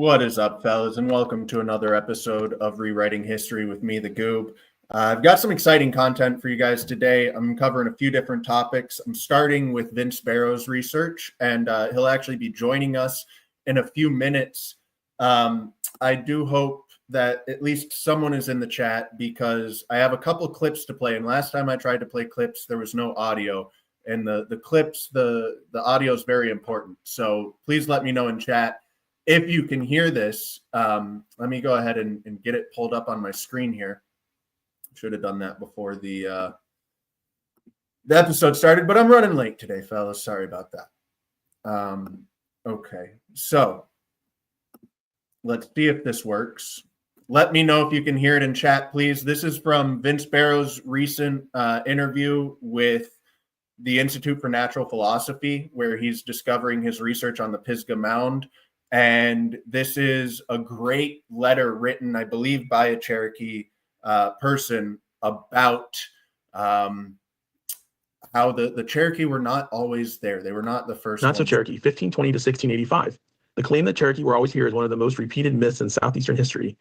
What is up, fellas, and welcome to another episode of Rewriting History with me, the Goob. I've got some exciting content for you guys today. I'm covering a few different topics. I'm starting with Vince Barrows' research, and he'll actually be joining us in a few minutes. I do hope that at least someone is in the chat because I have a couple clips to play, and last time I tried to play clips, there was no audio. And the clips, the audio is very important. So please let me know in chat if you can hear this. Let me go ahead and get it pulled up on my screen here. Should have done that before the episode started, but I'm running late today, fellas. Sorry about that. Okay, so let's see if this works. Let me know if you can hear it in chat, please. This is from Vince Barrows' recent interview with the Institute for Natural Philosophy, where he's discovering his research on the Pisgha mound. And this is a great letter written, I believe, by a Cherokee person about how the Cherokee were not always there. They were not the first. Not so Cherokee, 1520 to 1685. The claim that Cherokee were always here is one of the most repeated myths in Southeastern history.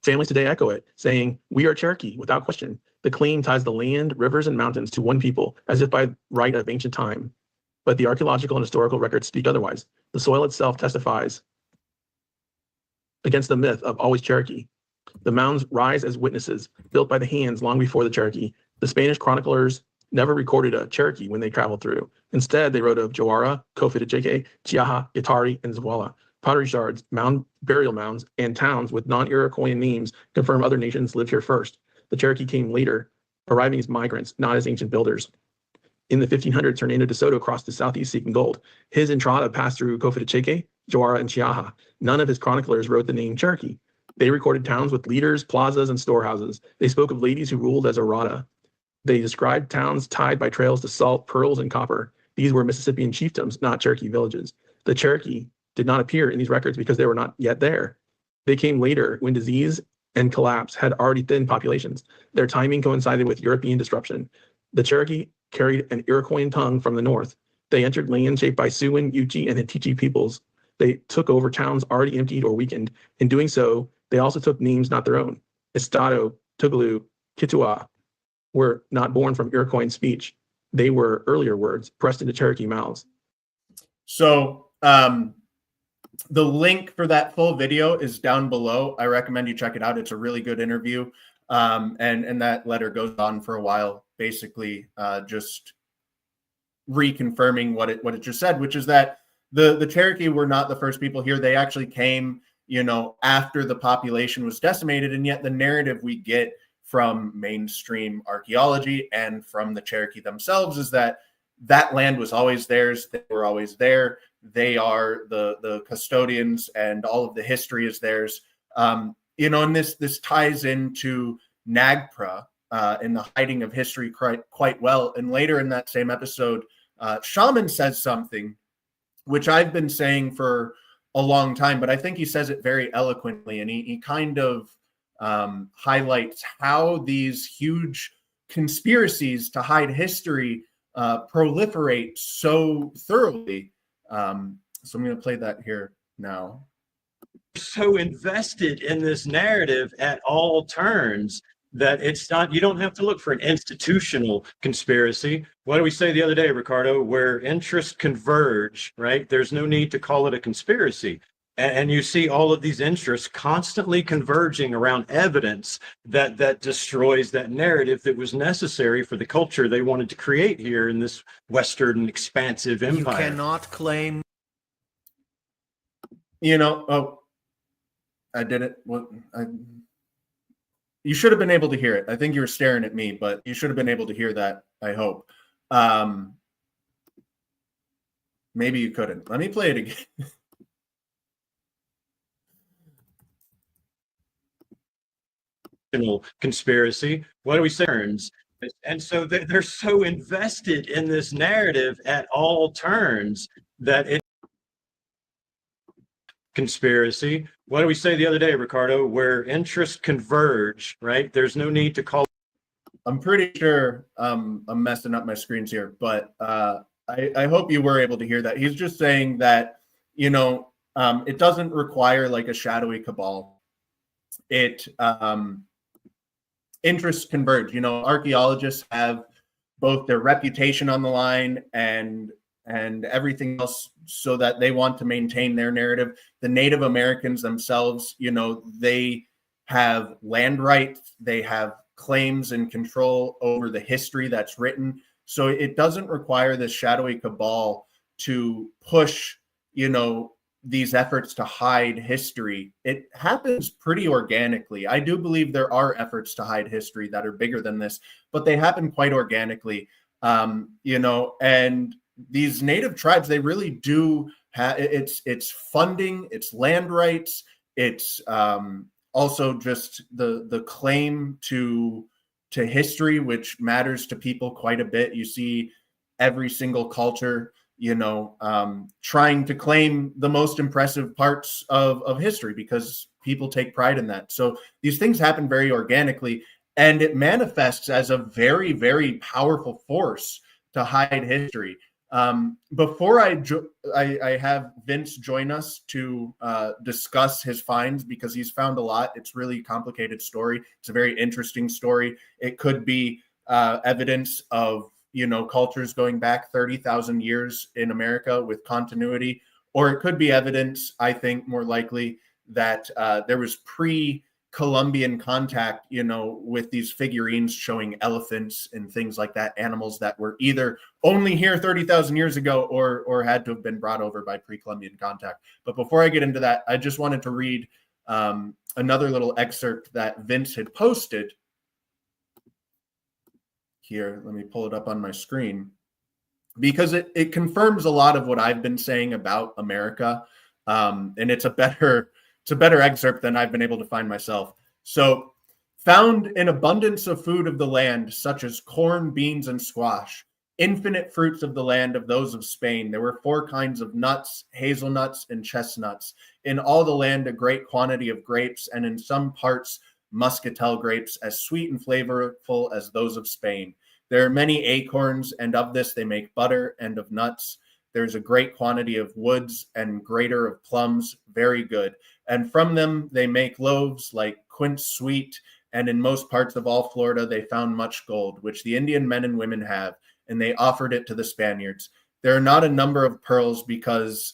Families today echo it, saying, "We are Cherokee," without question. The claim ties the land, rivers, and mountains to one people, as if by right of ancient time. But the archaeological and historical records speak otherwise. The soil itself testifies against the myth of always Cherokee. The mounds rise as witnesses, built by the hands long before the Cherokee. The Spanish chroniclers never recorded a Cherokee when they traveled through. Instead, they wrote of Jawara, Kofitacheke, Chiaha, Gitari, and Zwala. Pottery shards, burial mounds, and towns with non-Iroquoian names confirm other nations lived here first. The Cherokee came later, arriving as migrants, not as ancient builders. In the 1500s, Hernando de Soto crossed the southeast seeking gold. His entrada passed through Kofitacheke, Jawara, and Chiaha. None of his chroniclers wrote the name Cherokee. They recorded towns with leaders, plazas, and storehouses. They spoke of ladies who ruled as Arada. They described towns tied by trails to salt, pearls, and copper. These were Mississippian chiefdoms, not Cherokee villages. The Cherokee did not appear in these records because they were not yet there. They came later when disease and collapse had already thinned populations. Their timing coincided with European disruption. The Cherokee carried an Iroquoian tongue from the north. They entered land shaped by Siouan, Yuchi, and Hitichi peoples. They took over towns already emptied or weakened. In doing so, they also took names not their own. Estado, Tugalu, Kituwa were not born from Iroquoian speech. They were earlier words pressed into Cherokee mouths. So the link for that full video is down below. I recommend you check it out. It's a really good interview. And that letter goes on for a while, basically just reconfirming what it just said, which is that the Cherokee were not the first people here. They actually came, after the population was decimated. And yet the narrative we get from mainstream archaeology and from the Cherokee themselves is that land was always theirs. They were always there. They are the custodians, and all of the history is theirs. And this ties into NAGPRA in the hiding of history quite well. And later in that same episode, Shaman says something which I've been saying for a long time, but I think he says it very eloquently, and he kind of highlights how these huge conspiracies to hide history proliferate so thoroughly. So I'm going to play that here now. So invested in this narrative at all turns that it's not, you don't have to look for an institutional conspiracy. What did we say the other day, Ricardo? Where interests converge, right? There's no need to call it a conspiracy. And you see all of these interests constantly converging around evidence that destroys that narrative that was necessary for the culture they wanted to create here in this Western expansive empire. You cannot claim. I did it. You should have been able to hear it. I think you were staring at me, but you should have been able to hear that, I hope. Maybe you couldn't. Let me play it again. Conspiracy. What do we say? And so they're so invested in this narrative at all turns that it conspiracy. What did we say the other day, Ricardo? Where interests converge, right? There's no need to call. I'm pretty sure I'm messing up my screens here, but I hope you were able to hear that. He's just saying that, It doesn't require like a shadowy cabal. It interests converge. Archaeologists have both their reputation on the line and everything else, so that they want to maintain their narrative. The Native Americans themselves, they have land rights, they have claims and control over the history that's written. So it doesn't require this shadowy cabal to push, these efforts to hide history. It happens pretty organically. I do believe there are efforts to hide history that are bigger than this, but they happen quite organically. And these native tribes, they really do have it's funding, it's land rights, it's also just the claim to history, which matters to people quite a bit. You see every single culture trying to claim the most impressive parts of history, because people take pride in that. So these things happen very organically, and it manifests as a very, very powerful force to hide history. Before I have Vince join us to discuss his finds, because he's found a lot. It's really a complicated story. It's a very interesting story. It could be evidence of cultures going back 30,000 years in America with continuity, or it could be evidence, I think more likely, that there was pre-Columbian contact, with these figurines showing elephants and things like that, animals that were either only here 30,000 years ago or had to have been brought over by pre-Columbian contact. But before I get into that, I just wanted to read another little excerpt that Vince had posted. Here, let me pull it up on my screen, because it confirms a lot of what I've been saying about America, and it's a better excerpt than I've been able to find myself. So, found an abundance of food of the land, such as corn, beans, and squash, infinite fruits of the land of those of Spain. There were 4 kinds of nuts, hazelnuts, and chestnuts. In all the land a great quantity of grapes, and in some parts muscatel grapes, as sweet and flavorful as those of Spain. There are many acorns, and of this they make butter, and of nuts. There's a great quantity of woods, and greater of plums, very good. And from them they make loaves like quince sweet, and in most parts of all Florida they found much gold, which the Indian men and women have, and they offered it to the Spaniards. There are not a number of pearls, because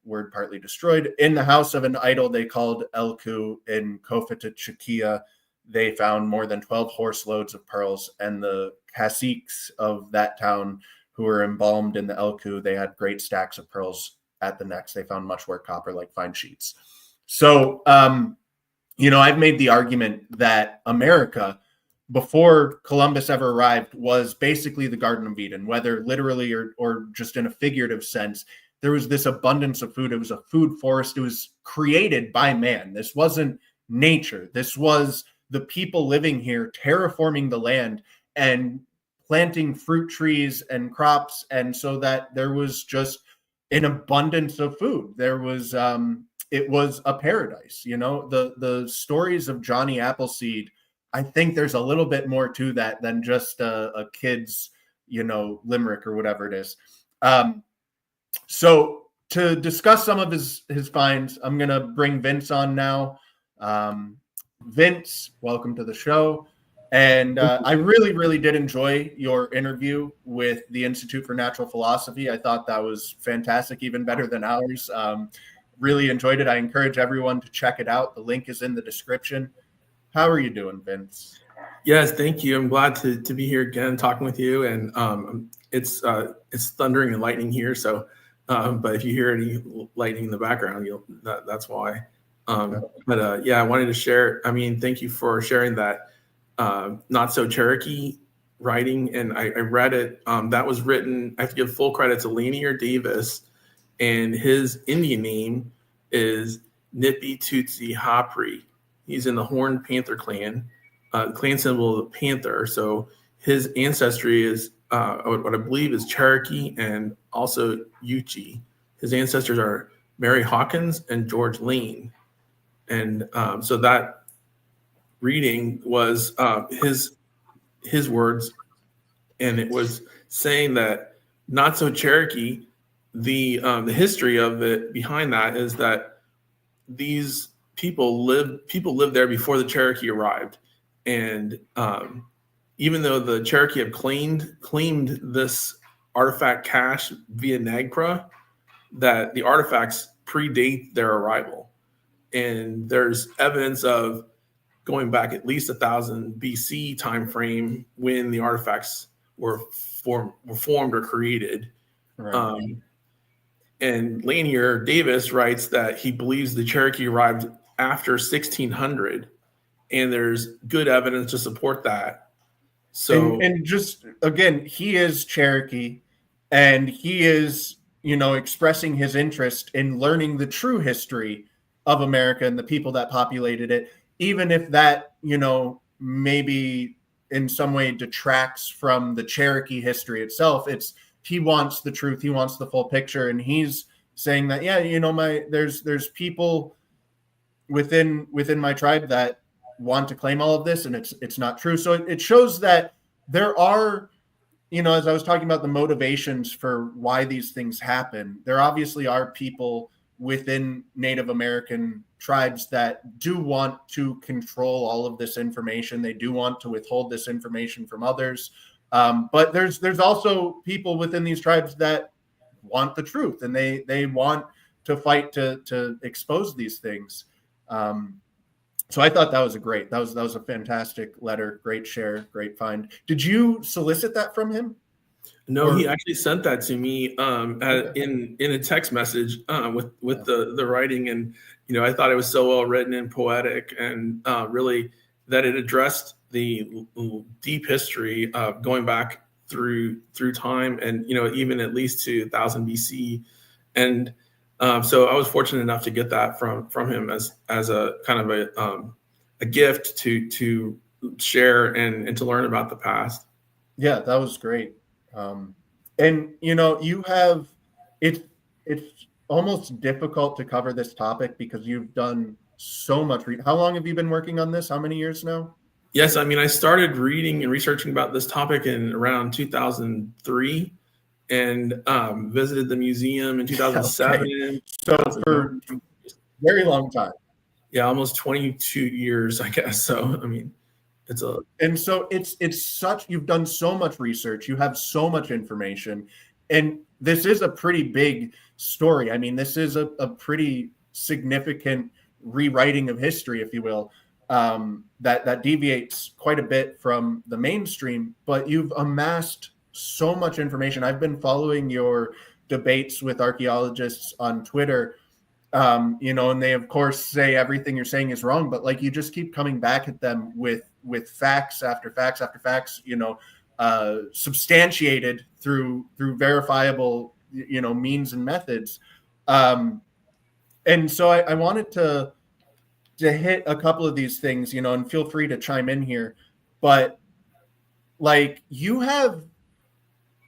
word partly destroyed. In the house of an idol they called Elku in Cofetachiquia, they found more than 12 horse loads of pearls, and the caciques of that town who were embalmed in the Elku, they had great stacks of pearls at the necks. They found much work copper like fine sheets. So, I've made the argument that America, before Columbus ever arrived, was basically the Garden of Eden, whether literally or just in a figurative sense. There was this abundance of food. It was a food forest. It was created by man. This wasn't nature. This was the people living here terraforming the land and planting fruit trees and crops, and so that there was just an abundance of food. There was it was a paradise. The stories of Johnny Appleseed, I think there's a little bit more to that than just a kid's limerick or whatever it is. So to discuss some of his finds, I'm gonna bring Vince on now. Vince, welcome to the show. And I really, really did enjoy your interview with the Institute for Natural Philosophy. I thought that was fantastic, even better than ours. Really enjoyed it. I encourage everyone to check it out. The link is in the description. How are you doing, Vince? Yes, thank you. I'm glad to be here again, talking with you. And it's thundering and lightning here. So, but if you hear any lightning in the background, that's why. But I wanted to share. Thank you for sharing that Not So Cherokee writing, and I read it. That was written. I have to give full credit to Lanier Davis, and his Indian name is Nipi Tutsi Hapri. He's in the Horned Panther clan, clan symbol of the panther. So his ancestry is what I believe is Cherokee and also Yuchi. His ancestors are Mary Hawkins and George Lane. And so that reading was his words, and it was saying that Not So Cherokee, the history of it behind that is that these people lived there before the Cherokee arrived, and even though the Cherokee have claimed this artifact cache via NAGPRA, that the artifacts predate their arrival, and there's evidence of going back at least 1000 BC time frame when the artifacts were formed or created. Right. And Lanier Davis writes that he believes the Cherokee arrived after 1600, and there's good evidence to support that. So, and just again, he is Cherokee, and he is, expressing his interest in learning the true history of America and the people that populated it, even if that, maybe in some way detracts from the Cherokee history itself. He wants the truth, he wants the full picture, and he's saying that, there's people within my tribe that want to claim all of this, and it's not true. So it shows that there are, as I was talking about the motivations for why these things happen, there obviously are people within Native American tribes that do want to control all of this information. They do want to withhold this information from others. But there's also people within these tribes that want the truth, and they want to fight to expose these things. So I thought that was a fantastic letter, great share, great find. Did you solicit that from him? No, he actually sent that to me in a text message with the writing, and I thought it was so well written and poetic, and really that it addressed the deep history of going back through time, and even at least to 1000 BC, and so I was fortunate enough to get that from him as a kind of a gift to share and to learn about the past. Yeah, that was great. And you have it's almost difficult to cover this topic because you've done so much. How long have you been working on this? How many years now? Yes, I started reading and researching about this topic in around 2003, and visited the museum in 2007. Okay. So for a very long time. Yeah, almost 22 years, I guess. So you've done so much research, you have so much information, and this is a pretty big story. I mean, this is a pretty significant rewriting of history, if you will, that deviates quite a bit from the mainstream, but you've amassed so much information. I've been following your debates with archaeologists on Twitter, and they of course say everything you're saying is wrong, but like you just keep coming back at them with facts after facts after facts, substantiated through verifiable, means and methods. And so I wanted to hit a couple of these things, and feel free to chime in here, but like you have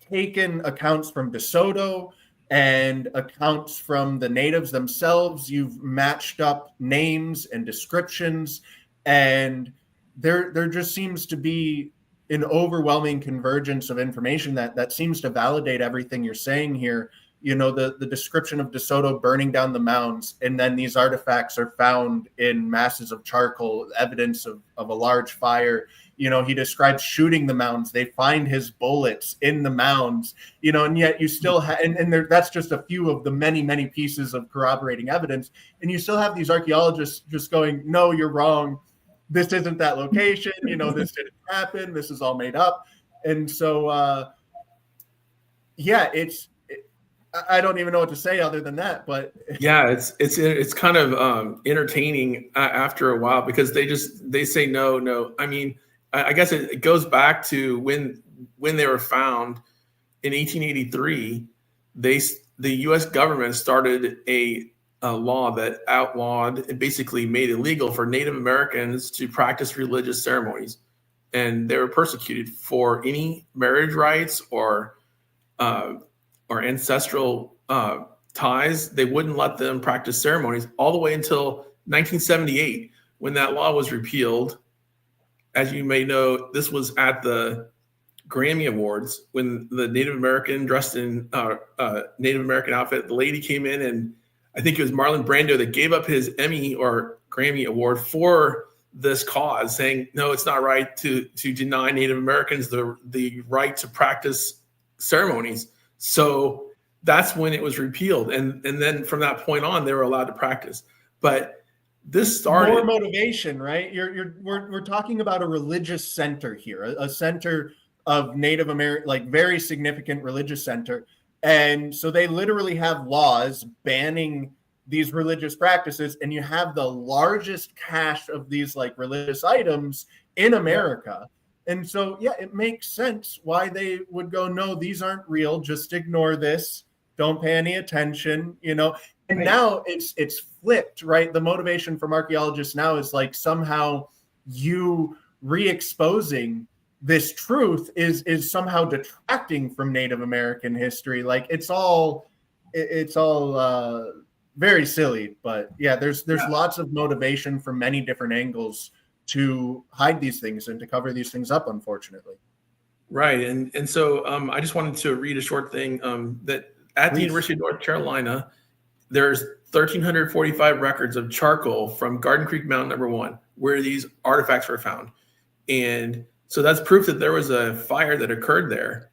taken accounts from DeSoto and accounts from the natives themselves. You've matched up names and descriptions, and there just seems to be an overwhelming convergence of information that seems to validate everything you're saying here. The description of DeSoto burning down the mounds, and then these artifacts are found in masses of charcoal, evidence of a large fire. He describes shooting the mounds. They find his bullets in the mounds, and yet you still have, and that's just a few of the many, many pieces of corroborating evidence. And you still have these archaeologists just going, no, you're wrong. This isn't that location. This didn't happen. This is all made up. And so, I don't even know what to say other than that, but yeah, it's kind of entertaining after a while, because they say no. I mean, I guess it goes back to when they were found in 1883. The U.S. government started a law that outlawed and basically made illegal for Native Americans to practice religious ceremonies, and they were persecuted for any marriage rights or ancestral ties. They wouldn't let them practice ceremonies all the way until 1978, when that law was repealed. As you may know, this was at the Grammy Awards when the Native American dressed in Native American outfit, the lady came in, and I think it was Marlon Brando that gave up his Emmy or Grammy Award for this cause, saying, no, it's not right to deny Native Americans the right to practice ceremonies. So that's when it was repealed. And then from that point on, they were allowed to practice. But this started more motivation, right? We're talking about a religious center here, a center of Native American, like very significant religious center. And so they literally have laws banning these religious practices, and you have the largest cache of these like religious items in America. And so, yeah, it makes sense why they would go, no, these aren't real. Just ignore this. Don't pay any attention, you know. And now it's flipped, right? The motivation from archaeologists now is like somehow you re-exposing this truth is somehow detracting from Native American history. Like it's all very silly. But yeah, there's lots of motivation from many different angles to hide these things and to cover these things up, unfortunately. Right. And so I just wanted to read a short thing that at the University of North Carolina, there's 1,345 records of charcoal from Garden Creek Mound number 1, where these artifacts were found. And so that's proof that there was a fire that occurred there.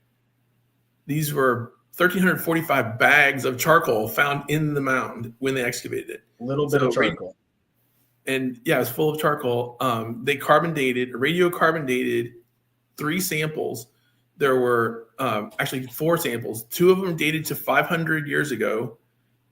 These were 1,345 bags of charcoal found in the mound when they excavated it. A little bit of charcoal. And yeah, it was full of charcoal. They radiocarbon dated 3 samples. There were actually 4 samples. 2 of them dated to 500 years ago,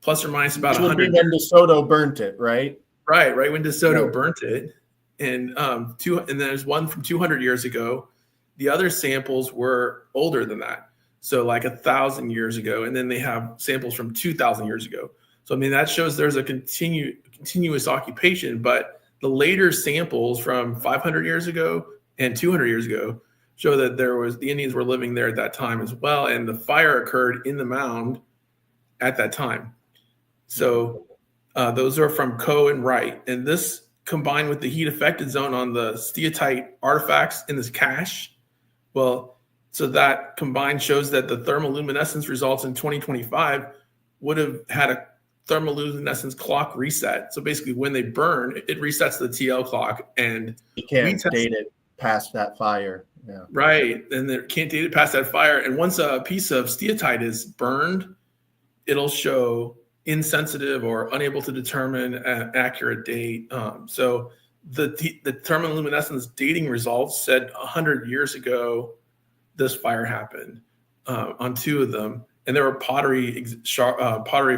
plus or minus about 100. When DeSoto burnt it, right? Right. When DeSoto burnt it, and and there's one from 200 years ago. The other samples were older than that, so like 1,000 years ago, and then they have samples from 2,000 years ago. So I mean that shows there's a continuous occupation, but the later samples from 500 years ago and 200 years ago show that the Indians were living there at that time as well, and the fire occurred in the mound at that time. So those are from Coe and Wright, and this combined with the heat affected zone on the steatite artifacts in this cache. Well, so that combined shows that the thermoluminescence results in 2025 would have had a thermoluminescence clock reset. So basically when they burn, it resets the TL clock, and you can't date it past that fire. Yeah. Right. And they can't date it past that fire. And once a piece of steatite is burned, it'll show insensitive or unable to determine an accurate date. So the thermoluminescence dating results said 100 years ago this fire happened on 2 of them, and there were pottery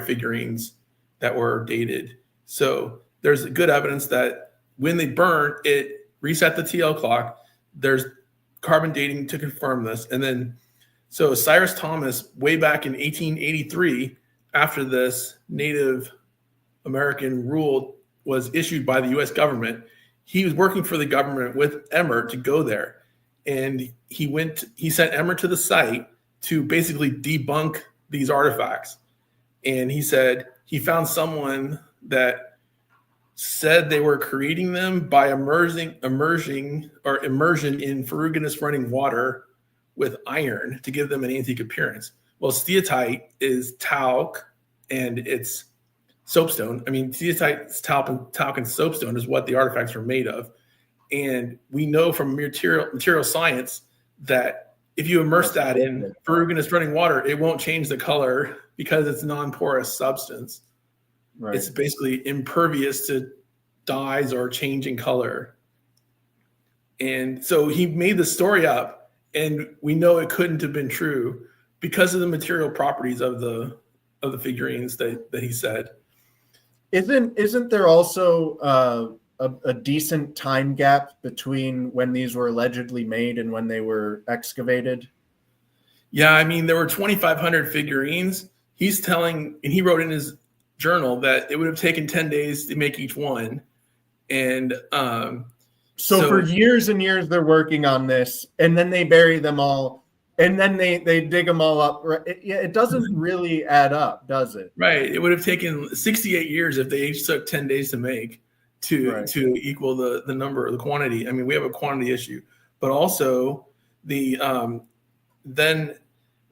figurines that were dated. So there's good evidence that when they burn, it reset the TL clock. There's carbon dating to confirm this. And then, so Cyrus Thomas, way back in 1883, after this Native American rule was issued by the U.S. government, he was working for the government with Emmer to go there. And he sent Emmer to the site to basically debunk these artifacts. And he said he found someone that said they were creating them by immersion in ferruginous running water with iron to give them an antique appearance. Well, steatite is talc and it's soapstone. I mean, steatite, talc and soapstone is what the artifacts are made of. And we know from material science that if you immerse that in ferruginous running water, it won't change the color because it's non-porous substance. Right. It's basically impervious to dyes or changing color. And so he made the story up, and we know it couldn't have been true because of the material properties of the figurines that he said. Isn't there also a decent time gap between when these were allegedly made and when they were excavated? Yeah, I mean, there were 2,500 figurines. He's telling, and he wrote in his journal that it would have taken 10 days to make each one. And so for years and years, they're working on this, and then they bury them all, and then they dig them all up. It doesn't really add up, does it? Right. It would have taken 68 years if they each took 10 days to make to equal the number or the quantity. I mean, we have a quantity issue, but also the then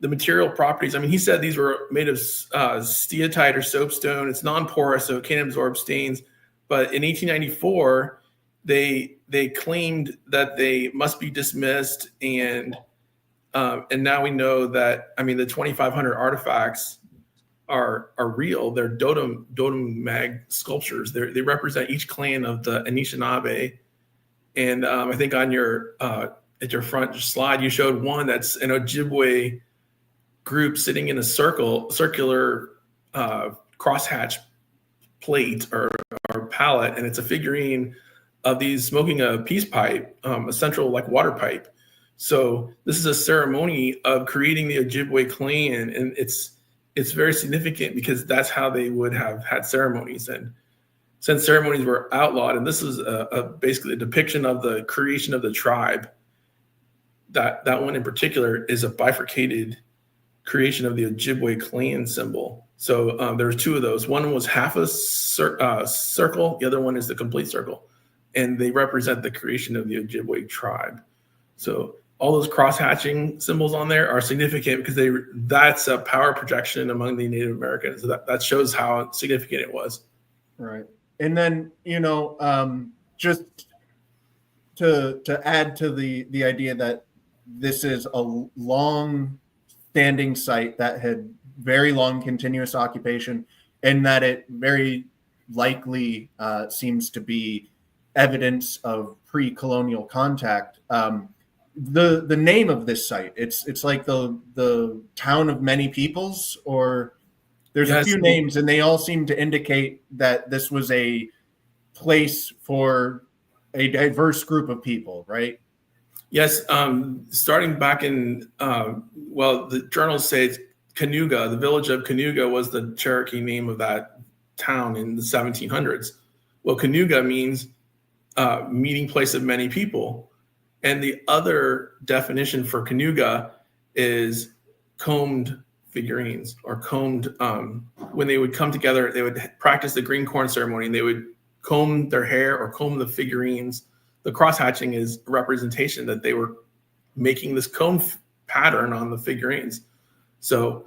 the material properties, I mean, he said these were made of steatite or soapstone. It's non-porous, so it can't absorb stains. But in 1894, they claimed that they must be dismissed, and now we know that, I mean, the 2,500 artifacts are real. They're dotem mag sculptures. They represent each clan of the Anishinaabe. And I think on your at your front slide, you showed one that's an Ojibwe group sitting in a circular crosshatch plate or pallet, and it's a figurine of these smoking a peace pipe, a central like water pipe. So this is a ceremony of creating the Ojibwe clan, and it's very significant because that's how they would have had ceremonies. And since ceremonies were outlawed, and this is basically a depiction of the creation of the tribe, that one in particular is a bifurcated creation of the Ojibwe clan symbol. So there were two of those. One was half a circle. The other one is the complete circle. And they represent the creation of the Ojibwe tribe. So all those cross-hatching symbols on there are significant because that's a power projection among the Native Americans. So that shows how significant it was. Right. And then, just to add to the idea that this is a long-standing site that had very long continuous occupation, and that it very likely seems to be evidence of pre-colonial contact. The name of this site, it's like the town of many peoples, or there's a few names, and they all seem to indicate that this was a place for a diverse group of people, right? Yes. Starting back in, the journals say it's Cayuga. The village of Cayuga was the Cherokee name of that town in the 1700s. Well, Cayuga means meeting place of many people. And the other definition for Cayuga is combed figurines, or combed, when they would come together, they would practice the green corn ceremony, and they would comb their hair or comb the figurines. The cross-hatching is a representation that they were making this comb pattern on the figurines. So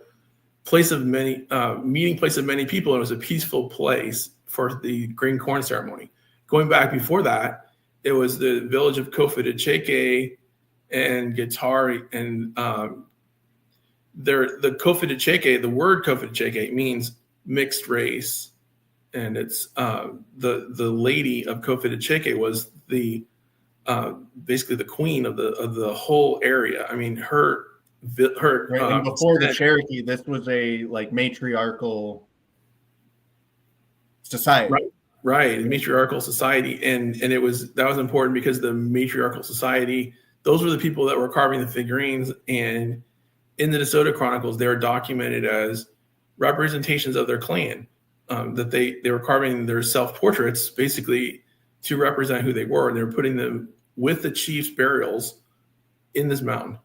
place of many, meeting place of many people, and it was a peaceful place for the green corn ceremony. Going back before that, it was the village of Kofitacheke and Gitari, and the Kofitacheke, the word Kofitacheke means mixed race, and it's the lady of Kofitacheke was the basically the queen of the whole area. I mean, her right, and before the Cherokee, this was a like matriarchal society. Right, a matriarchal society, and that was important because the matriarchal society, those were the people that were carving the figurines, and in the DeSoto Chronicles, they were documented as representations of their clan, that they were carving their self-portraits basically to represent who they were, and they were putting them with the chief's burials in this mound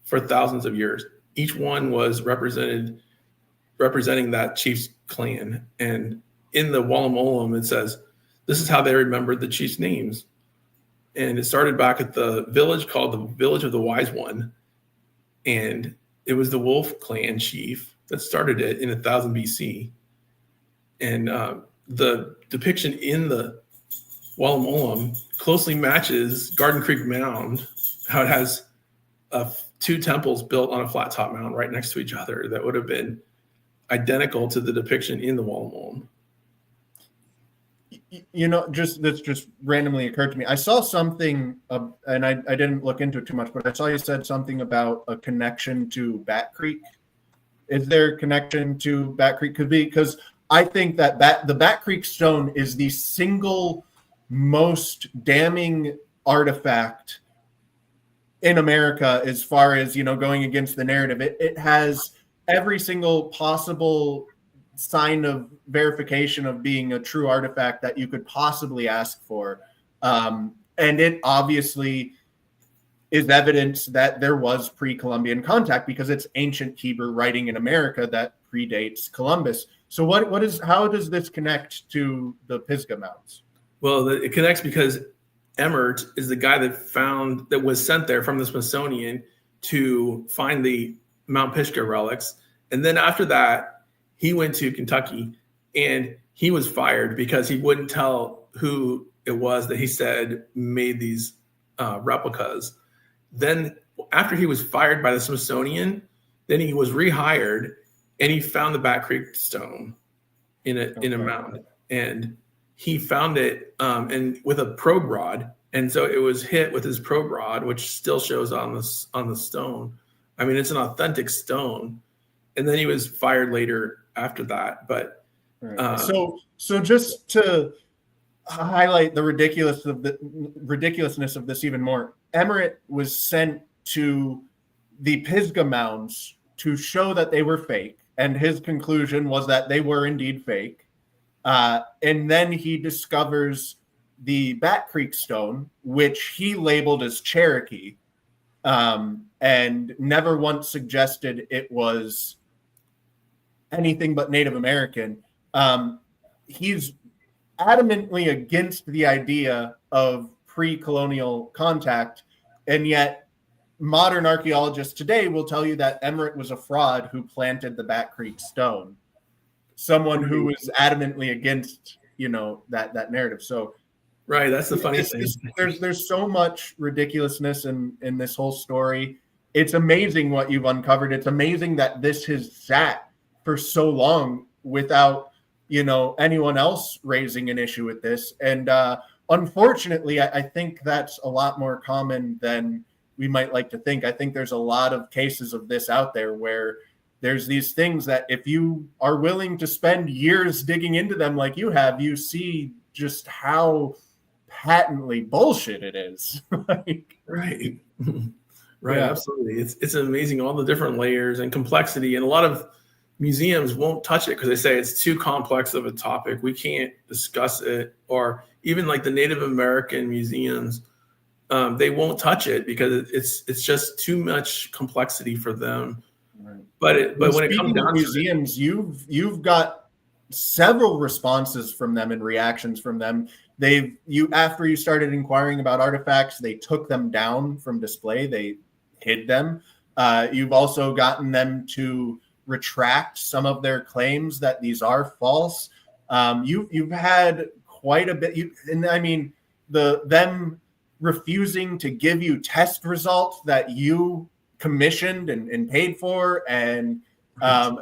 for thousands of years. Each one was representing that chief's clan, and in the Wallamolam, it says, this is how they remembered the chief's names. And it started back at the village called the Village of the Wise One. And it was the Wolf clan chief that started it in 1000 BC. And the depiction in the Wallamolam closely matches Garden Creek Mound, how it has two temples built on a flat top mound right next to each other that would have been identical to the depiction in the Wallamolam. This just randomly occurred to me. I saw something, and I didn't look into it too much, but I saw you said something about a connection to Bat Creek. Is there a connection to Bat Creek? Could be, because I think that the Bat Creek stone is the single most damning artifact in America as far as, going against the narrative. It has every single possible sign of verification of being a true artifact that you could possibly ask for. And it obviously is evidence that there was pre-Columbian contact because it's ancient Hebrew writing in America that predates Columbus. So how does this connect to the Pisgha mounds? Well, it connects because Emmert is the guy that was sent there from the Smithsonian. to find the Mount Pisgha relics. And then after that, he went to Kentucky, and he was fired because he wouldn't tell who it was that he said made these replicas. Then after he was fired by the Smithsonian, then he was rehired, and he found the Bat Creek stone in a mound, and he found it and with a probe rod, and so it was hit with his probe rod, which still shows on the stone. I mean, it's an authentic stone. And then he was fired later after that. But so just to highlight the ridiculousness of this even more, Emmerich was sent to the Pisgha mounds to show that they were fake, and his conclusion was that they were indeed fake. And then he discovers the Bat Creek stone, which he labeled as Cherokee, and never once suggested it was anything but Native American. He's adamantly against the idea of pre-colonial contact, and yet modern archaeologists today will tell you that Emmerich was a fraud who planted the Bat Creek stone. Someone who was adamantly against, that narrative. So, right, that's the funny thing. There's so much ridiculousness in this whole story. It's amazing what you've uncovered. It's amazing that this has sat for so long without, anyone else raising an issue with this. And unfortunately, I think that's a lot more common than we might like to think. I think there's a lot of cases of this out there where there's these things that if you are willing to spend years digging into them like you have, you see just how patently bullshit it is. Right. Right. Yeah. Absolutely. It's amazing, all the different layers and complexity. And a lot of museums won't touch it because they say it's too complex of a topic. We can't discuss it. Or even like the Native American museums, they won't touch it because it's just too much complexity for them. Right. But when it comes down to museums, you've got several responses from them and reactions from them. After you started inquiring about artifacts, they took them down from display. They hid them. You've also gotten them to retract some of their claims that these are false. You've had quite a bit. Them refusing to give you test results that you commissioned and paid for, and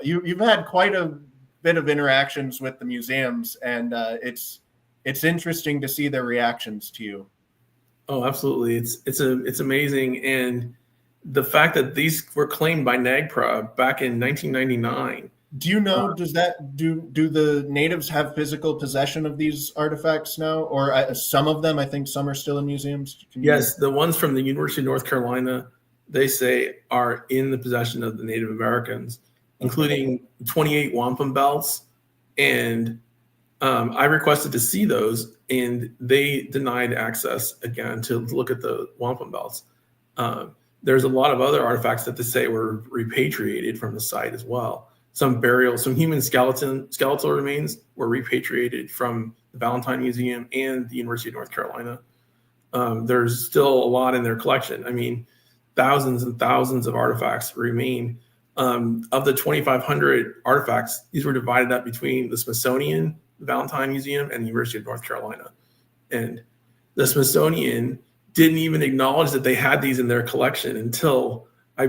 you've had quite a bit of interactions with the museums, and it's interesting to see their reactions to you. Oh, absolutely. It's amazing. And the fact that these were claimed by NAGPRA back in 1999. Do you know, do the natives have physical possession of these artifacts now? Or some of them, I think some are still in museums? Yes, the ones from the University of North Carolina, they say are in the possession of the Native Americans, including 28 wampum belts. And I requested to see those, and they denied access again to look at the wampum belts. There's a lot of other artifacts that they say were repatriated from the site as well. Some human skeletal remains were repatriated from the Valentine Museum and the University of North Carolina. There's still a lot in their collection. I mean, thousands and thousands of artifacts remain. Of the 2,500 artifacts, these were divided up between the Smithsonian, the Valentine Museum, and the University of North Carolina. And the Smithsonian didn't even acknowledge that they had these in their collection until I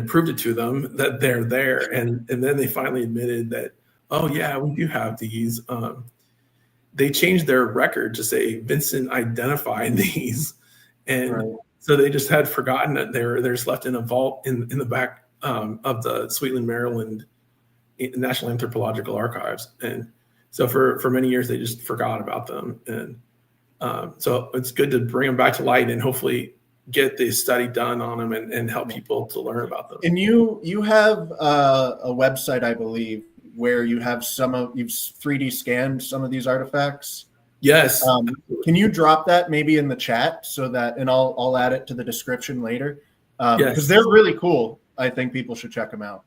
proved it to them that they're there. And then they finally admitted that, oh yeah, we do have these. They changed their record to say Vincent identified these. And so they just had forgotten that they're just left in a vault in the back of the Sweetland, Maryland National Anthropological Archives. And so for many years, they just forgot about them. And so it's good to bring them back to light and hopefully get the study done on them and help people to learn about them. And you have a website, I believe, where you have you've 3D scanned some of these artifacts. Yes. Can you drop that maybe in the chat and I'll add it to the description later? Because they're really cool. I think people should check them out.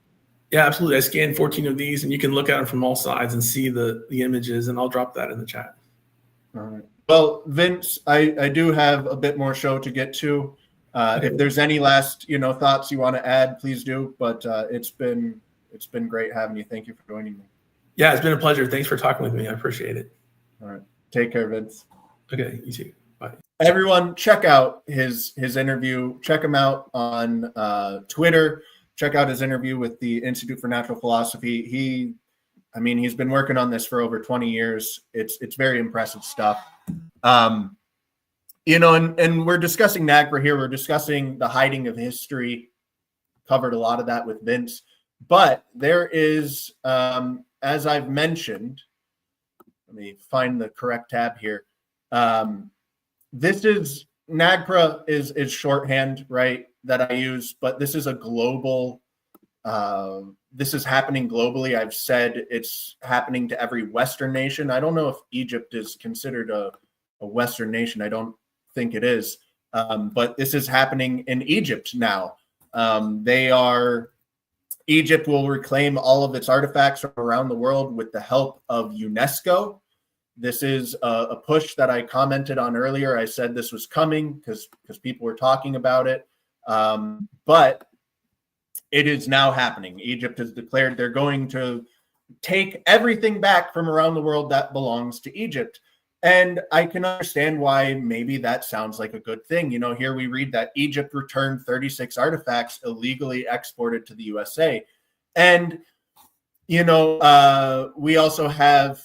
Yeah, absolutely. I scanned 14 of these, and you can look at them from all sides and see the images, and I'll drop that in the chat. All right. Well, Vince, I do have a bit more show to get to. If there's any last, thoughts you want to add, please do. But it's been great having you. Thank you for joining me. Yeah, it's been a pleasure. Thanks for talking with me. I appreciate it. All right. Take care, Vince. Okay, you too. Bye. Everyone, check out his interview. Check him out on Twitter. Check out his interview with the Institute for Natural Philosophy. He's been working on this for over 20 years. It's very impressive stuff. And we're discussing NAGPRA here. We're discussing the hiding of history. Covered a lot of that with Vince. But there is, as I've mentioned, let me find the correct tab here. This is NAGPRA is shorthand, right, that I use, but this is a global, this is happening globally. I've said it's happening to every Western nation. I don't know if Egypt is considered a Western nation. I don't think it is, but this is happening in Egypt now. Egypt will reclaim all of its artifacts from around the world with the help of UNESCO. This is a push that I commented on earlier. I said this was coming because people were talking about it. But it is now happening. Egypt has declared they're going to take everything back from around the world that belongs to Egypt. And I can understand why maybe that sounds like a good thing. Here we read that Egypt returned 36 artifacts illegally exported to the USA. And, we also have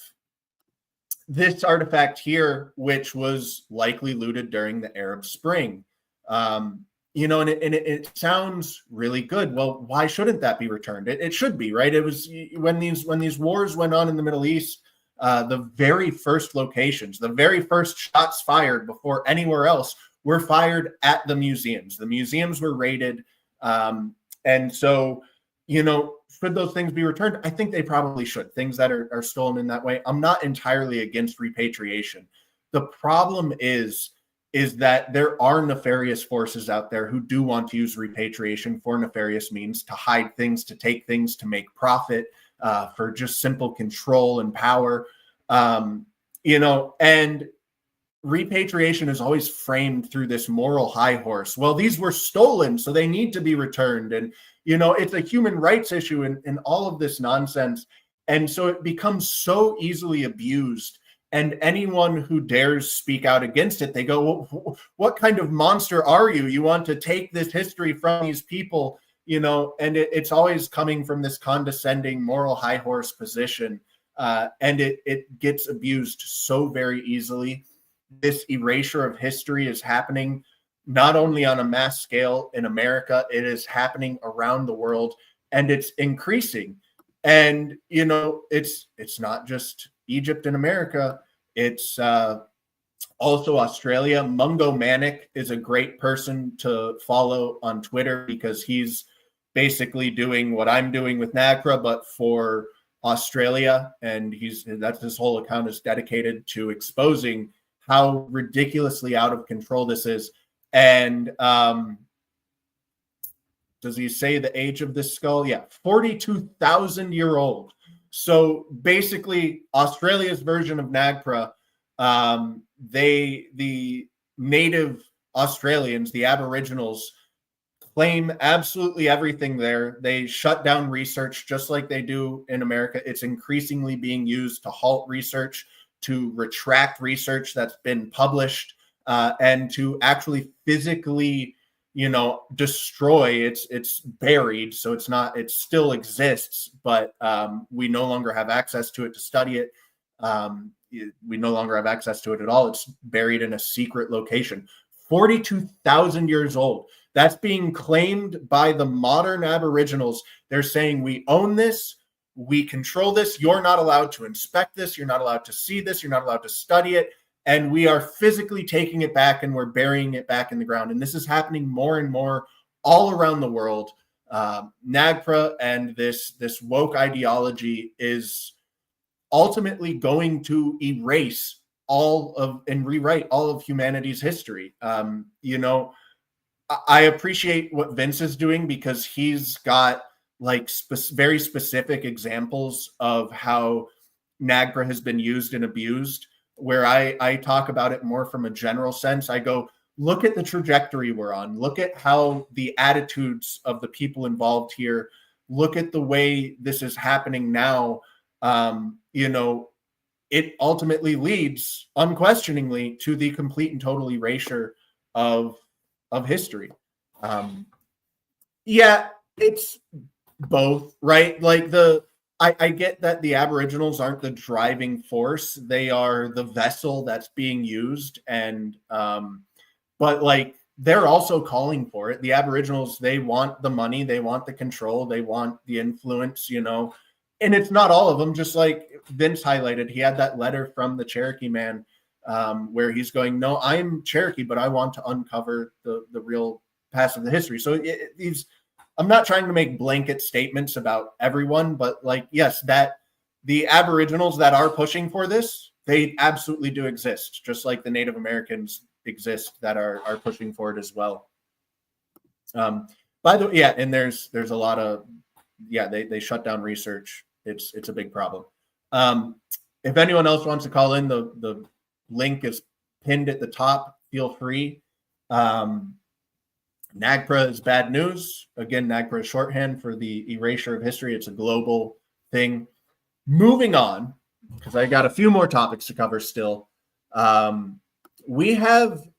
this artifact here, which was likely looted during the Arab Spring. And it sounds really good. Well, why shouldn't that be returned? It should be, right? It was when these wars went on in the Middle East, the very first locations, the very first shots fired before anywhere else were fired at the museums. The museums were raided. And so, should those things be returned? I think they probably should. Things that are stolen in that way. I'm not entirely against repatriation. The problem is that there are nefarious forces out there who do want to use repatriation for nefarious means, to hide things, to take things, to make profit, for just simple control and power. And repatriation is always framed through this moral high horse. Well, these were stolen, so they need to be returned. And, it's a human rights issue and all of this nonsense. And so it becomes so easily abused. And anyone who dares speak out against it, they go, well, what kind of monster are you? You want to take this history from these people, and it's always coming from this condescending moral high horse position. And it gets abused so very easily. This erasure of history is happening not only on a mass scale in America, it is happening around the world, and it's increasing. And, it's not just Egypt and America. It's also Australia. Mungo Manic is a great person to follow on Twitter because he's basically doing what I'm doing with NAGPRA, but for Australia. And that's his whole account is dedicated to exposing how ridiculously out of control this is. And does he say the age of this skull? Yeah, 42,000-year-old. So basically, Australia's version of NAGPRA, the native Australians, the Aboriginals, claim absolutely everything there. They shut down research just like they do in America. It's increasingly being used to halt research, to retract research that's been published, and to actually physically, destroy. It's buried, so it still exists, but we no longer have access to it to study it. We no longer have access to it at all. It's buried in a secret location. 42,000 years old. That's being claimed by the modern Aboriginals. They're saying, we own this, we control this, you're not allowed to inspect this, you're not allowed to see this, you're not allowed to study it, and we are physically taking it back and we're burying it back in the ground. And this is happening more and more all around the world. NAGPRA and this woke ideology is ultimately going to erase and rewrite all of humanity's history. I appreciate what Vince is doing because he's got very specific examples of how NAGPRA has been used and abused, where I talk about it more from a general sense. I go, look at the trajectory we're on. Look at how the attitudes of the people involved here. Look at the way this is happening now. It ultimately leads unquestioningly to the complete and total erasure of history. It's both, right? Like I get that the Aboriginals aren't the driving force. They are the vessel that's being used. And, but like, they're also calling for it. The Aboriginals, they want the money, they want the control, they want the influence, and it's not all of them. Just like Vince highlighted, he had that letter from the Cherokee man where he's going, no, I'm Cherokee, but I want to uncover the real past of the history. So I'm not trying to make blanket statements about everyone, but like, yes, that the Aboriginals that are pushing for this, they absolutely do exist, just like the Native Americans exist that are pushing for it as well. By the way, and there's a lot of, they shut down research. It's a big problem. If anyone else wants to call in, the link is pinned at the top. Feel free. NAGPRA is bad news. Again, NAGPRA is shorthand for the erasure of history. It's a global thing. Moving on, because I got a few more topics to cover still. We have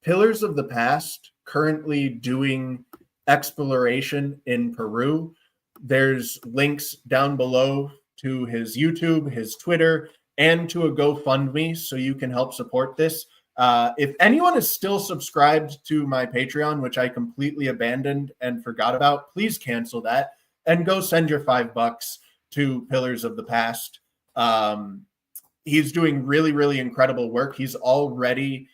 Pillars of the Past currently doing exploration in Peru. There's links down below to his YouTube, his Twitter, and to a GoFundMe, so you can help support this. If anyone is still subscribed to my Patreon, which I completely abandoned and forgot about, please cancel that and go send your $5 to Pillars of the Past. He's doing really, really incredible work. He's already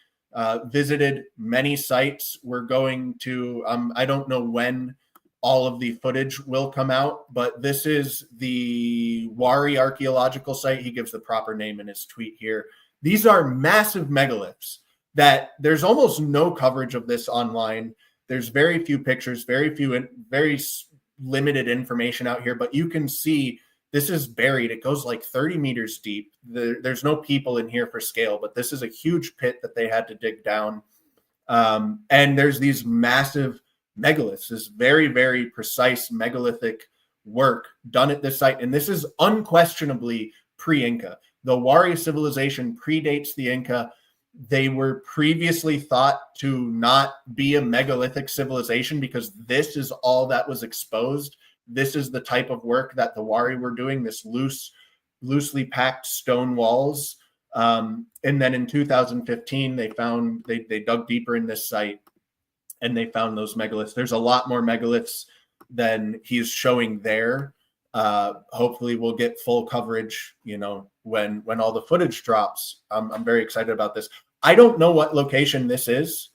visited many sites. We're going to, I don't know when all of the footage will come out, but this is the Wari archaeological site. He gives the proper name in his tweet here. These are massive megaliths that there's almost no coverage of this online. There's very few pictures, very limited information out here, but you can see this is buried. It goes like 30 meters deep. There's no people in here for scale, but this is a huge pit that they had to dig down. And there's these massive megaliths, this very, very precise megalithic work done at this site. And this is unquestionably pre-Inca. The Wari civilization predates the Inca. They were previously thought to not be a megalithic civilization because this is all that was exposed. This is the type of work that the Wari were doing, this loosely packed stone walls. And then in 2015, they dug deeper in this site and they found those megaliths. There's a lot more megaliths than he's showing there. Hopefully we'll get full coverage, when all the footage drops. I'm very excited about this. I don't know what location this is.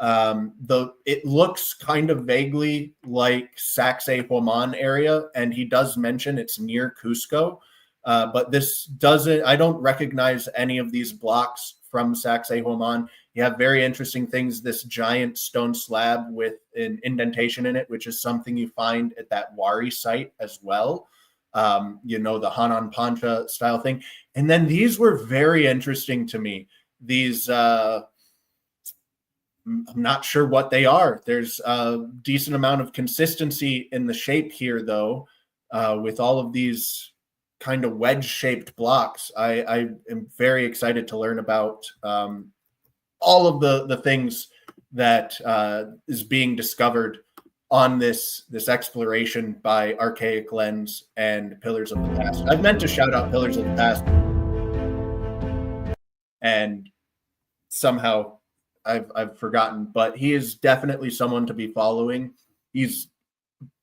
It looks kind of vaguely like Sacsayhuaman area, and he does mention it's near Cusco. But I don't recognize any of these blocks from Sacsayhuaman. You have very interesting things, this giant stone slab with an indentation in it, which is something you find at that Wari site as well. The Hanan Pancha style thing. And then these were very interesting to me. These, I'm not sure what they are. There's a decent amount of consistency in the shape here, though, with all of these kind of wedge-shaped blocks. I am very excited to learn about all of the things that is being discovered on this exploration by Archaic Lens and Pillars of the Past. I've meant to shout out Pillars of the Past, and somehow I've forgotten, but he is definitely someone to be following. He's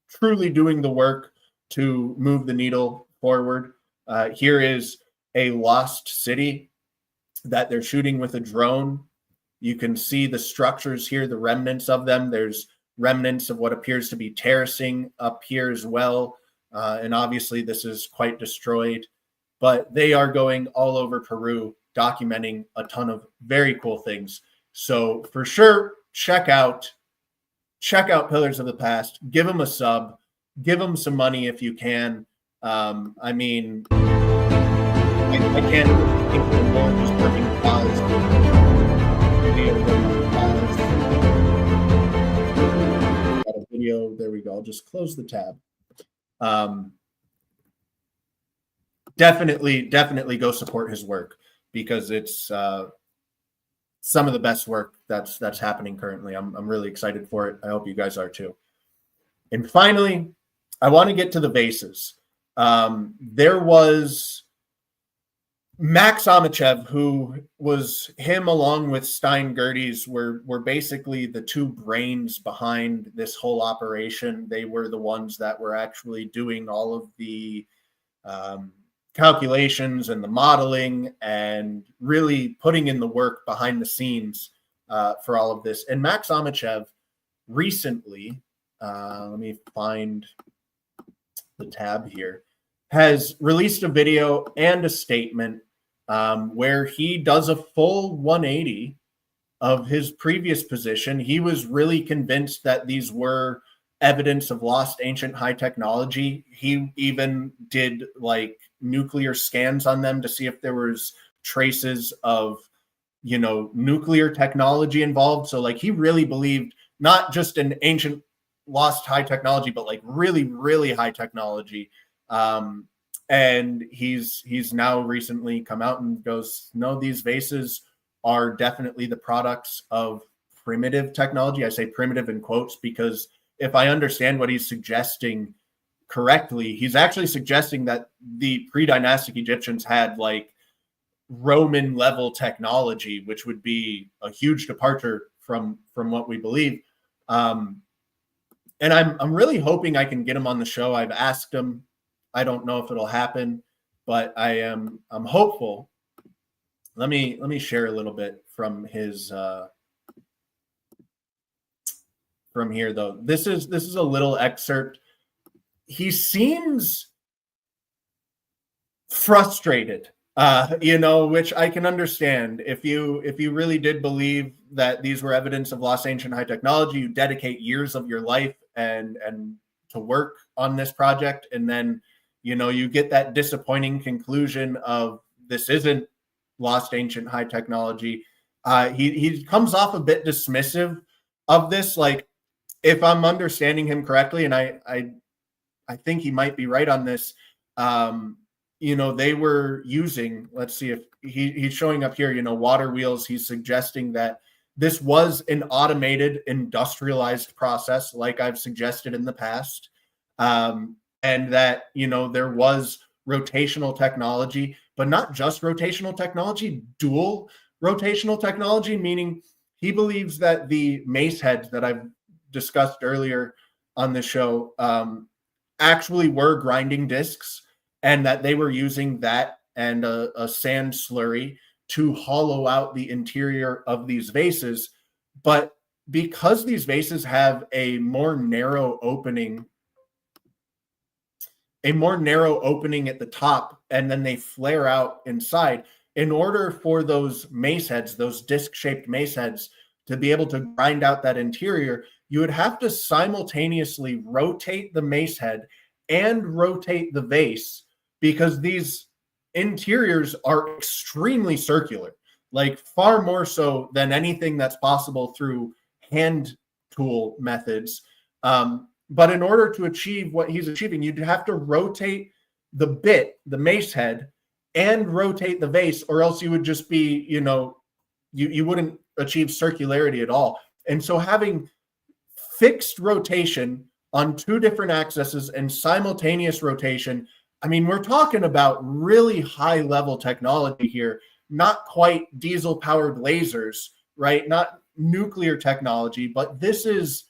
truly doing the work to move the needle forward. Here is a lost city that they're shooting with a drone. You can see the structures here, the remnants of them. There's remnants of what appears to be terracing up here as well. And obviously this is quite destroyed, but they are going all over Peru, documenting a ton of very cool things. So for sure, check out Pillars of the Past, give them a sub, give them some money if you can. I can't think of more just working cause. video. There we go. I'll just close the tab. Definitely go support his work, because it's some of the best work that's happening currently. I'm really excited for it. I hope you guys are too. And finally, I want to get to the vases. There was Max Amachev, who was him along with Stein Gerdes were basically the two brains behind this whole operation. They were the ones that were actually doing all of the calculations and the modeling and really putting in the work behind the scenes for all of this. And Max Amachev recently, let me find the tab here, has released a video and a statement where he does a full 180 of his previous position. He was really convinced that these were evidence of lost ancient high technology. He even did like nuclear scans on them to see if there was traces of, nuclear technology involved. So like he really believed not just an ancient lost high technology, but like really, really high technology. And he's now recently come out and goes, no, these vases are definitely the products of primitive technology. I say primitive in quotes because if I understand what he's suggesting correctly, he's actually suggesting that the pre-dynastic Egyptians had like Roman level technology, which would be a huge departure from what we believe. And I'm really hoping I can get him on the show. I've asked him. I don't know if it'll happen, but I'm hopeful. Let me share a little bit from his from here though. This is a little excerpt. He seems frustrated, which I can understand. If you really did believe that these were evidence of lost ancient high technology, you dedicate years of your life and to work on this project, and then you get that disappointing conclusion of this isn't lost ancient high technology. He comes off a bit dismissive of this. Like, if I'm understanding him correctly, and I think he might be right on this, they were using, let's see if he's showing up here, water wheels. He's suggesting that this was an automated, industrialized process, like I've suggested in the past. And that, there was rotational technology, but not just rotational technology, dual rotational technology, meaning he believes that the mace heads that I've discussed earlier on the show actually were grinding discs, and that they were using that and a sand slurry to hollow out the interior of these vases. But because these vases have a more narrow opening at the top, and then they flare out inside, in order for those mace heads, those disc-shaped mace heads, to be able to grind out that interior, you would have to simultaneously rotate the mace head and rotate the vase, because these interiors are extremely circular, like far more so than anything that's possible through hand tool methods. But in order to achieve what he's achieving, you'd have to rotate the bit, the mace head, and rotate the vase, or else you would just be, you wouldn't achieve circularity at all. And so having fixed rotation on two different axes and simultaneous rotation, I mean, we're talking about really high level technology here, not quite diesel powered lasers, right? Not nuclear technology, but this is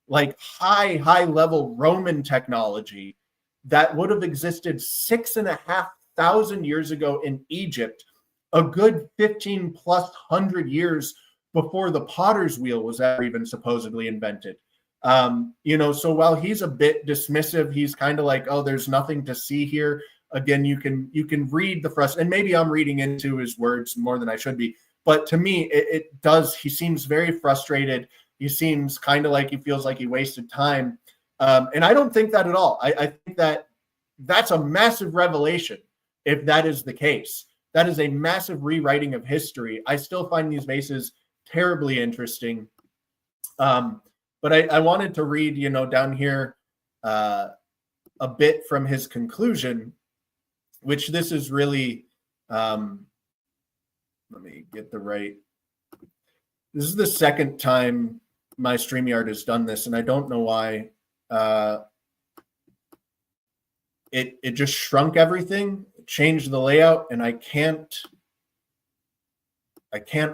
like high level Roman technology that would have existed 6,500 years ago in Egypt, a good 1,500+ years before the potter's wheel was ever even supposedly invented. So while he's a bit dismissive, he's kind of like, oh, there's nothing to see here. Again, you can read the frustration, and maybe I'm reading into his words more than I should be, but to me, it does. He seems very frustrated. He seems kind of like he feels like he wasted time. And I don't think that at all. I think that that's a massive revelation if that is the case. That is a massive rewriting of history. I still find these vases terribly interesting. But I wanted to read, down here a bit from his conclusion, which this is really, let me get the right. This is the second time my StreamYard has done this, and I don't know why. It just shrunk everything, changed the layout, and I can't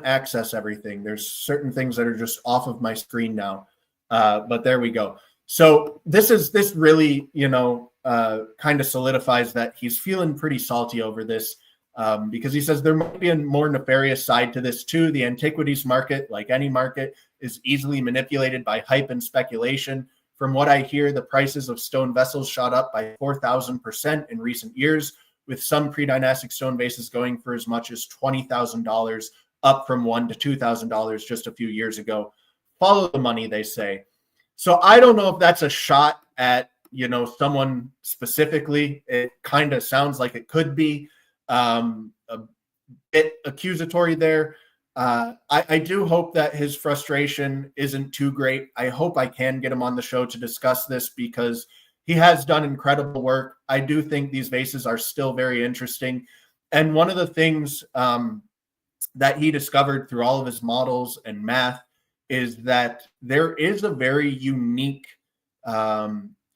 access everything. There's certain things that are just off of my screen now. But there we go. So this really, kind of solidifies that he's feeling pretty salty over this, because he says there might be a more nefarious side to this too. The antiquities market, like any market, is easily manipulated by hype and speculation. From what I hear, the prices of stone vessels shot up by 4,000% in recent years, with some pre-dynastic stone vases going for as much as $20,000, up from $1,000 to $2,000 just a few years ago. Follow the money, they say. So I don't know if that's a shot at, someone specifically. It kind of sounds like it could be a bit accusatory there. I do hope that his frustration isn't too great. I hope I can get him on the show to discuss this, because he has done incredible work. I do think these vases are still very interesting. And one of the things that he discovered through all of his models and math is that there is a very unique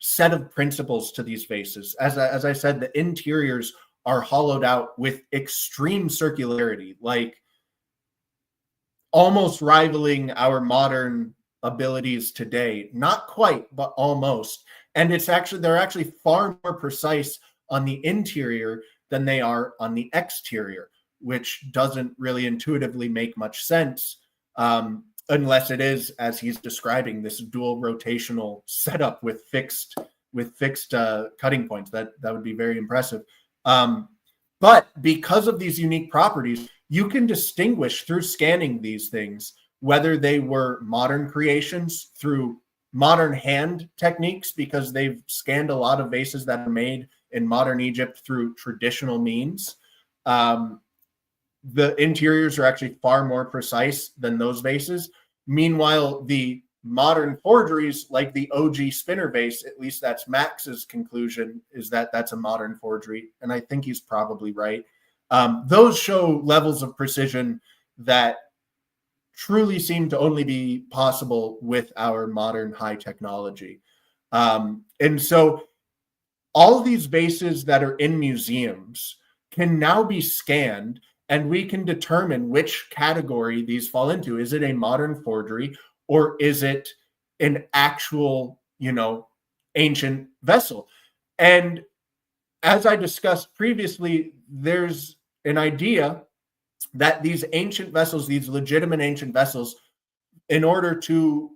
set of principles to these vases. As I said, the interiors are hollowed out with extreme circularity, like almost rivaling our modern abilities today. Not quite, but almost. And they're actually far more precise on the interior than they are on the exterior, which doesn't really intuitively make much sense, unless it is, as he's describing, this dual rotational setup with fixed cutting points. That would be very impressive. But because of these unique properties, you can distinguish through scanning these things whether they were modern creations through modern hand techniques, because they've scanned a lot of vases that are made in modern Egypt through traditional means. The interiors are actually far more precise than those vases. Meanwhile, the modern forgeries, like the OG spinner vase, at least that's Max's conclusion, is that that's a modern forgery. And I think he's probably right. Those show levels of precision that truly seem to only be possible with our modern high technology. And so all of these vases that are in museums can now be scanned, and we can determine which category these fall into. Is it a modern forgery, or is it an actual, ancient vessel? And as I discussed previously, there's an idea that these ancient vessels, these legitimate ancient vessels, in order to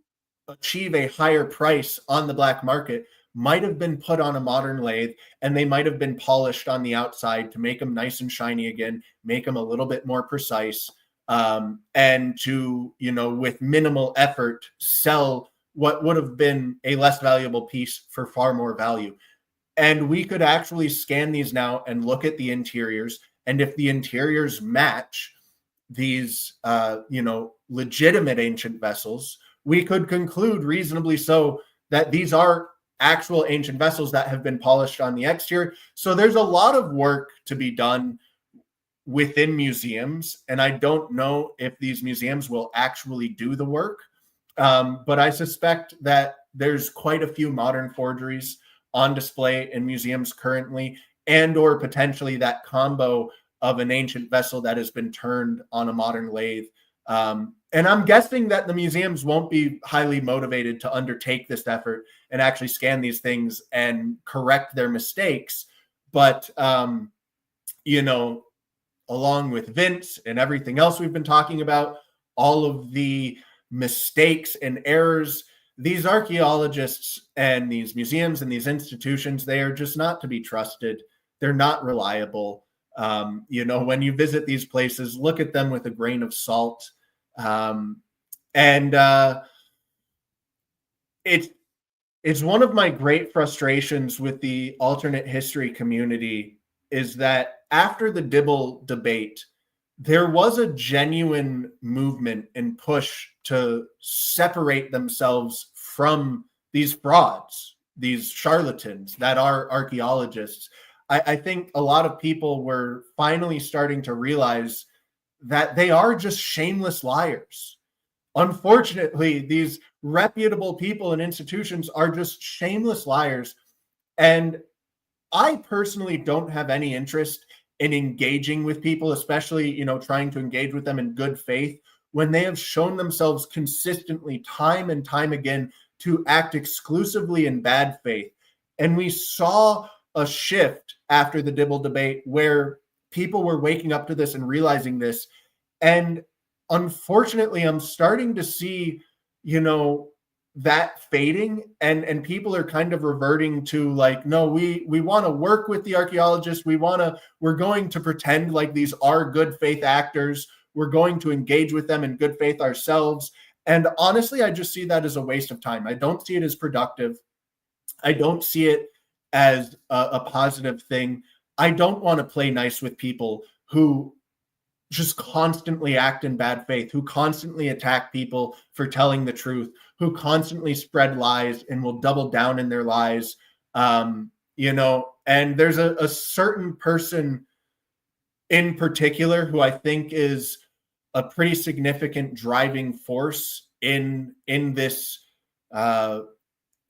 achieve a higher price on the black market, might have been put on a modern lathe, and they might have been polished on the outside to make them nice and shiny again, make them a little bit more precise, and to, with minimal effort, sell what would have been a less valuable piece for far more value. And we could actually scan these now and look at the interiors. And if the interiors match these, legitimate ancient vessels, we could conclude reasonably so that these are actual ancient vessels that have been polished on the exterior. So there's a lot of work to be done within museums, and I don't know if these museums will actually do the work, but I suspect that there's quite a few modern forgeries on display in museums currently, and or potentially that combo of an ancient vessel that has been turned on a modern lathe. And I'm guessing that the museums won't be highly motivated to undertake this effort and actually scan these things and correct their mistakes. But, along with Vince and everything else we've been talking about, all of the mistakes and errors, these archaeologists and these museums and these institutions, they are just not to be trusted. They're not reliable. When you visit these places, look at them with a grain of salt. It's one of my great frustrations with the alternate history community is that after the Dibble debate, there was a genuine movement and push to separate themselves from these frauds, these charlatans that are archaeologists. I think a lot of people were finally starting to realize that they are just shameless liars. Unfortunately, these reputable people and institutions are just shameless liars. And I personally don't have any interest in engaging with people, especially, trying to engage with them in good faith when they have shown themselves consistently, time and time again, to act exclusively in bad faith. And we saw a shift after the Dibble debate where people were waking up to this and realizing this. And unfortunately, I'm starting to see, that fading, and people are kind of reverting to like, no, we want to work with the archaeologists. We're going to pretend like these are good faith actors. We're going to engage with them in good faith ourselves. And honestly, I just see that as a waste of time. I don't see it as productive. I don't see it as a positive thing. I don't want to play nice with people who just constantly act in bad faith, who constantly attack people for telling the truth, who constantly spread lies and will double down in their lies. And there's a certain person in particular who I think is a pretty significant driving force in this,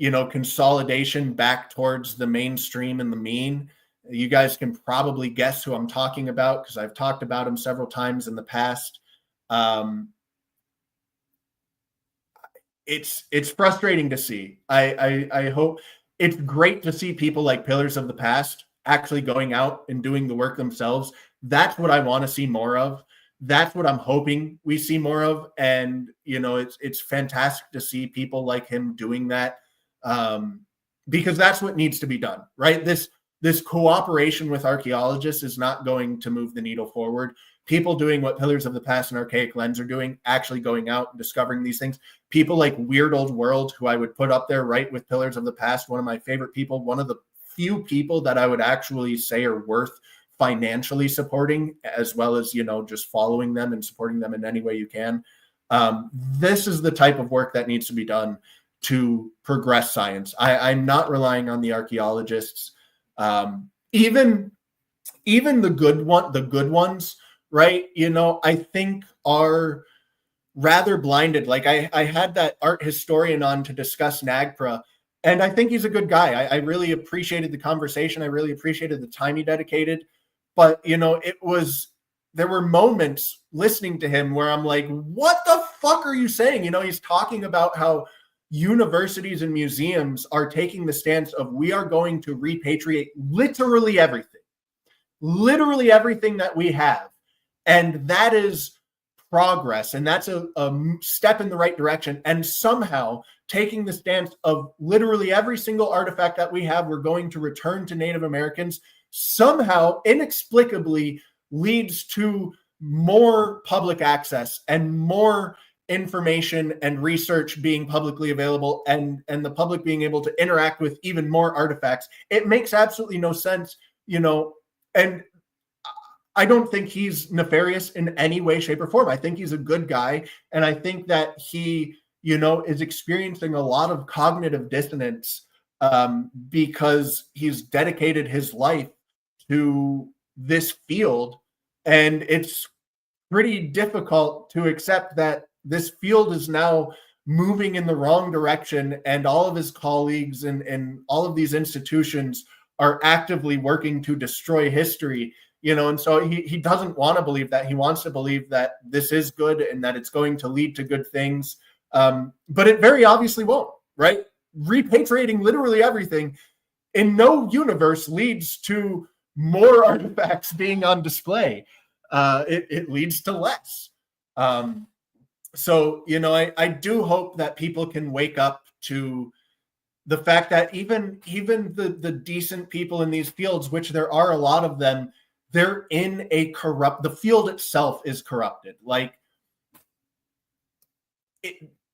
consolidation back towards the mainstream and the mean. You guys can probably guess who I'm talking about because I've talked about him several times in the past. It's frustrating to see. I hope it's great to see people like Pillars of the Past actually going out and doing the work themselves. That's what I want to see more of. That's what I'm hoping we see more of. And, it's fantastic to see people like him doing that because that's what needs to be done, right? This cooperation with archaeologists is not going to move the needle forward. People doing what Pillars of the Past and Archaic Lens are doing, actually going out and discovering these things. People like Weird Old World, who I would put up there right with Pillars of the Past, one of my favorite people, one of the few people that I would actually say are worth financially supporting, as well as, just following them and supporting them in any way you can. This is the type of work that needs to be done to progress science. I'm not relying on the archaeologists. Even the good ones, right? I think are rather blinded. Like I had that art historian on to discuss NAGPRA, and I think he's a good guy. I really appreciated the conversation. I really appreciated the time he dedicated. But there were moments listening to him where I'm like, what the fuck are you saying? He's talking about how universities and museums are taking the stance of we are going to repatriate literally everything that we have. And that is progress. And that's a step in the right direction. And somehow taking the stance of literally every single artifact that we have, we're going to return to Native Americans, somehow inexplicably leads to more public access and more information and research being publicly available and the public being able to interact with even more artifacts. It makes absolutely no sense, and I don't think he's nefarious in any way, shape, or form. I think he's a good guy. And I think that he, is experiencing a lot of cognitive dissonance because he's dedicated his life to this field. And it's pretty difficult to accept that this field is now moving in the wrong direction, and all of his colleagues and all of these institutions are actively working to destroy history, and so he doesn't want to believe that. He wants to believe that this is good and that it's going to lead to good things. But it very obviously won't, right? Repatriating literally everything in no universe leads to more artifacts being on display. It leads to less. So, I do hope that people can wake up to the fact that even the decent people in these fields, which there are a lot of them, they're in the field itself is corrupted. Like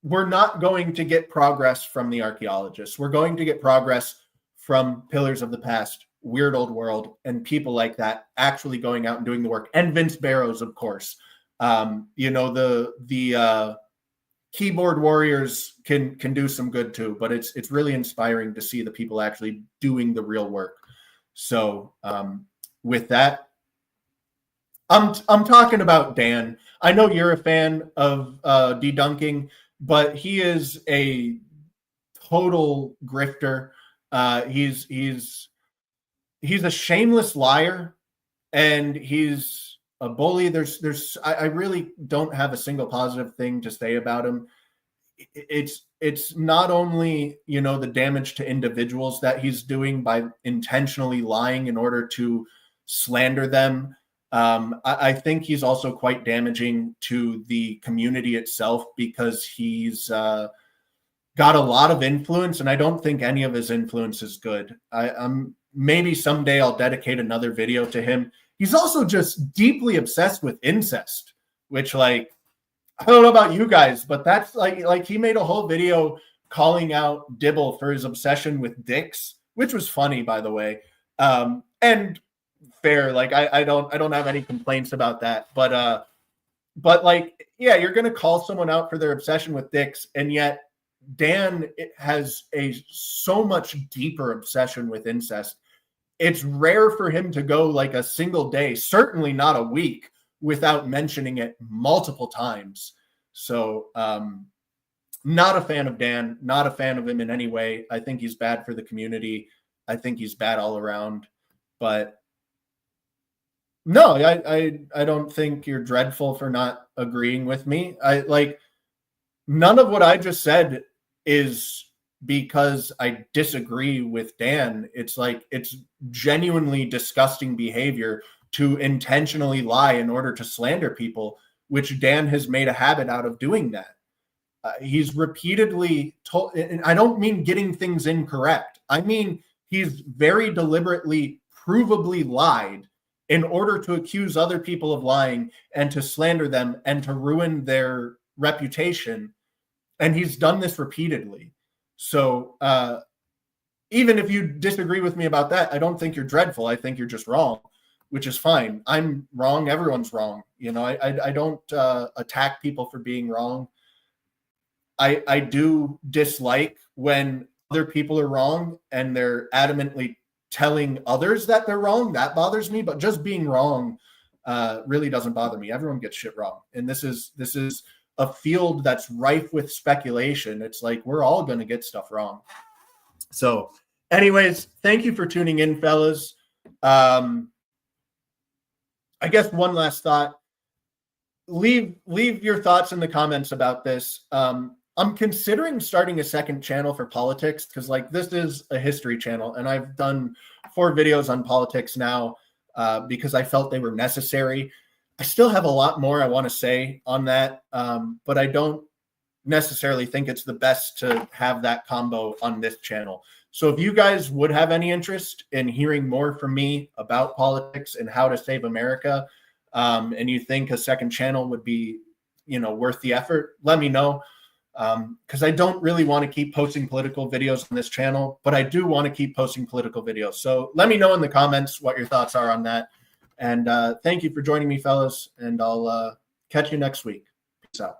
we're not going to get progress from the archaeologists. We're going to get progress from Pillars of the Past, Weird Old World, and people like that actually going out and doing the work. And Vince Barrows, of course. The keyboard warriors can do some good too, but it's really inspiring to see the people actually doing the real work. So with that, I'm talking about Dan. I know you're a fan of debunking, but he is a total grifter. He's a shameless liar, and he's a bully. I really don't have a single positive thing to say about him. It's not only, the damage to individuals that he's doing by intentionally lying in order to slander them. I think he's also quite damaging to the community itself, because he's got a lot of influence, and I don't think any of his influence is good. Maybe someday I'll dedicate another video to him. He's also just deeply obsessed with incest, which, like, I don't know about you guys, but that's like he made a whole video calling out Dibble for his obsession with dicks, which was funny, by the way. And fair, like I don't have any complaints about that. But like, yeah, you're gonna call someone out for their obsession with dicks, and yet Dan has a so much deeper obsession with incest. It's rare for him to go like a single day, certainly not a week, without mentioning it multiple times. So not a fan of Dan, not a fan of him in any way. I think he's bad for the community. I think he's bad all around. But no, I don't think you're dreadful for not agreeing with me. None of what I just said is because I disagree with Dan. It's genuinely disgusting behavior to intentionally lie in order to slander people, which Dan has made a habit out of doing that. He's repeatedly told, and I don't mean getting things incorrect. I mean, he's very deliberately, provably lied in order to accuse other people of lying and to slander them and to ruin their reputation. And he's done this repeatedly. So even if you disagree with me about that, I don't think you're dreadful. I think you're just wrong, which is fine. I'm wrong. Everyone's wrong. I don't attack people for being wrong. I do dislike when other people are wrong and they're adamantly telling others that they're wrong. That bothers me, but just being wrong really doesn't bother me. Everyone gets shit wrong. And this is a field that's rife with speculation. It's like, we're all going to get stuff wrong. So anyways, thank you for tuning in, fellas. I guess one last thought. Leave your thoughts in the comments about this. I'm considering starting a second channel for politics, because this is a history channel, and I've done 4 videos on politics now because I felt they were necessary. I still have a lot more I want to say on that, but I don't necessarily think it's the best to have that combo on this channel. So if you guys would have any interest in hearing more from me about politics and how to save America, and you think a second channel would be, worth the effort, let me know. Because I don't really want to keep posting political videos on this channel, but I do want to keep posting political videos. So let me know in the comments what your thoughts are on that. And thank you for joining me, fellas, and I'll catch you next week. Peace out.